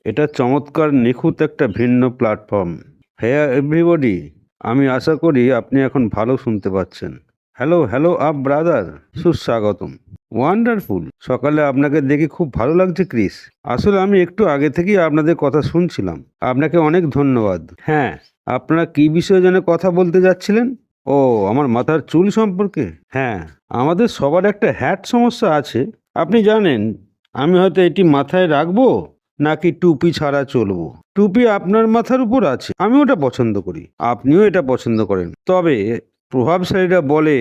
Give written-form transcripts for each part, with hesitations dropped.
এটা চমৎকার নিখুঁত একটা ভিন্ন প্ল্যাটফর্ম। হে এভরিবডি, আমি আশা করি আপনি এখন ভালো শুনতে পাচ্ছেন। হ্যালো হ্যালো আপ ব্রাদার, সুস্বাগতম। ওয়ান্ডারফুল। সকালে আপনাকে দেখে খুব ভালো লাগছে ক্রিস। আসলে আমি একটু আগে থেকেই আপনাদের কথা শুনছিলাম। আপনাকে অনেক ধন্যবাদ। হ্যাঁ, আপনারা কি বিষয়ে যেন কথা বলতে যাচ্ছিলেন? ও, আমার মাথার চুল সম্পর্কে? হ্যাঁ, আমাদের সবার একটা হ্যাট সমস্যা আছে। আপনি জানেন, আমি হয়তো এটি মাথায় রাখবো নাকি টুপি ছাড়া চলবো। টুপি আপনার মাথার উপর আছে, আমি ওটা পছন্দ করি, আপনিও এটা পছন্দ করেন। তবে প্রভাবশালীরা বলে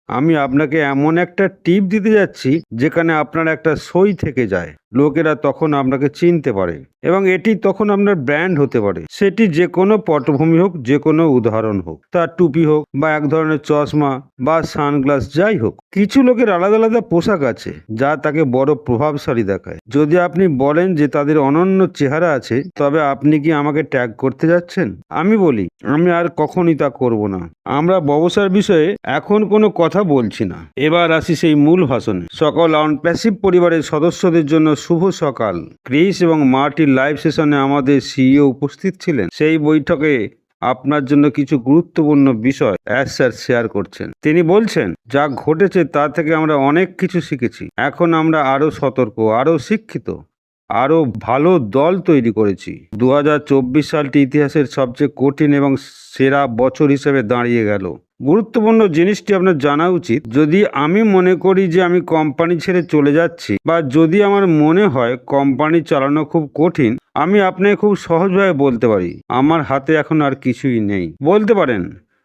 আমি আপনাকে এমন একটা টিপ দিতে যাচ্ছি যেখানে আপনার একটা সই থেকে যায়। লোকেরা তখন আপনাকে চিনতে পারে এবং এটি তখন আপনার ব্র্যান্ড হতে পারে। সেটি যে কোনো পটভূমি হোক, যে কোনো উদাহরণ হোক, তার টুপি হোক বা এক ধরনের চশমা বা সানগ্লাস, যাই হোক। কিছু লোকের আলাদা আলাদা পোশাক আছে যা তাকে বড় প্রভাবশালী দেখায়। যদি আপনি বলেন যে তাদের অনন্য চেহারা আছে, তবে আপনি কি আমাকে ট্যাগ করতে যাচ্ছেন? আমি বলি, আমি আর কখনই তা করব না। আমরা ব্যবসার বিষয়ে এখন কোনো কথা বলছি না। এবার আসি সেই মূল ভাষণে। সকল অনপ্যাসিভ পরিবারের সদস্যদের জন্য শুভ সকাল। ক্রিস এবং মার্টির লাইভ সেশনে আমাদের সিইও উপস্থিত ছিলেন। সেই বৈঠকে আপনার জন্য কিছু গুরুত্বপূর্ণ বিষয় স্যার শেয়ার করছেন। তিনি বলছেন, যা ঘটেছে তা থেকে আমরা অনেক কিছু শিখেছি। এখন আমরা আরো সতর্ক, আরো শিক্ষিত, আরো ভালো দল তৈরি করেছি। 2024 সালটি ইতিহাসের সবচেয়ে কঠিন এবং সেরা বছর হিসেবে দাঁড়িয়ে গেল। গুরুত্বপূর্ণ জিনিসটি আপনার জানা উচিত, যদি আমি মনে করি যে আমি কোম্পানি ছেড়ে চলে যাচ্ছি, বা যদি আমার মনে হয় কোম্পানি চালানো খুব কঠিন, আমি আপনাকে খুব সহজভাবে বলতে পারি, আমার হাতে এখন আর কিছুই নেই। বলতে পারেন,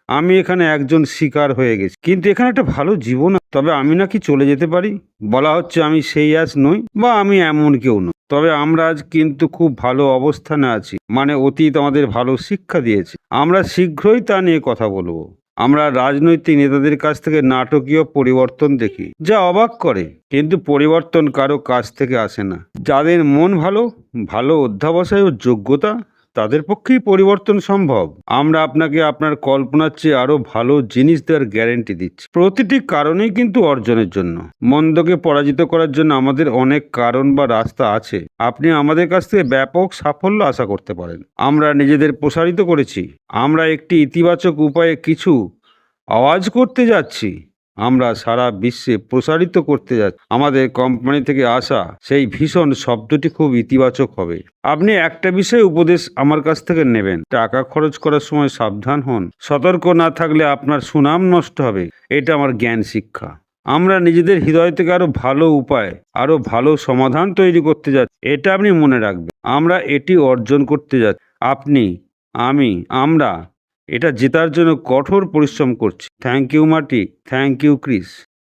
আমি এখানে একজন শিকার হয়ে গেছি, কিন্তু এখানে একটা ভালো জীবন। তবে আমি নাকি চলে যেতে পারি? বলা হচ্ছে আমি সেই আজ নই, বা আমি এমন কেউ নই। তবে আমরা আজ কিন্তু খুব ভালো অবস্থানে আছি। মানে অতীত আমাদের ভালো শিক্ষা দিয়েছে। আমরা শীঘ্রই তা নিয়ে কথা বলবো। আমরা রাজনৈতিক নেতাদের কাছ থেকে নাটকীয় পরিবর্তন দেখি, যা অবাক করে, কিন্তু পরিবর্তন কারো কাছ থেকে আসে না। যাদের মন ভালো, ভালো অধ্যাবসায় ও যোগ্যতা, তাদের পক্ষেই পরিবর্তন সম্ভব। আমরা আপনাকে আপনার কল্পনার চেয়ে আরো ভালো জিনিস দেওয়ার গ্যারেন্টি দিচ্ছি। প্রতিটি কারণেই কিন্তু অর্জনের জন্য। মন্দকে পরাজিত করার জন্য আমাদের অনেক কারণ বা রাস্তা আছে। আপনি আমাদের কাছ থেকে ব্যাপক সাফল্য আশা করতে পারেন। আমরা নিজেদের প্রসারিত করেছি। আমরা একটি ইতিবাচক উপায়ে কিছু আওয়াজ করতে যাচ্ছি। আমরা সারা বিশ্বে প্রসারিত করতে যাচ্ছি। আমাদের কোম্পানি থেকে আসা সেই ভীষণ শব্দটি খুব ইতিবাচক হবে। আপনি একটা বিষয়ে উপদেশ আমার কাছ থেকে নেবেন, টাকা খরচ করার সময় সাবধান হন। সতর্ক না থাকলে আপনার সুনাম নষ্ট হবে। এটা আমার জ্ঞান শিক্ষা। আমরা নিজেদের হৃদয় থেকে আরো ভালো উপায়, আরো ভালো সমাধান তৈরি করতে যাচ্ছি। এটা আপনি মনে রাখবেন। আমরা এটি অর্জন করতে যাচ্ছি। আপনি, আমি, আমরা এটা জেতার জন্য কঠোর পরিশ্রম করছি। Thank you Marty, thank you Chris.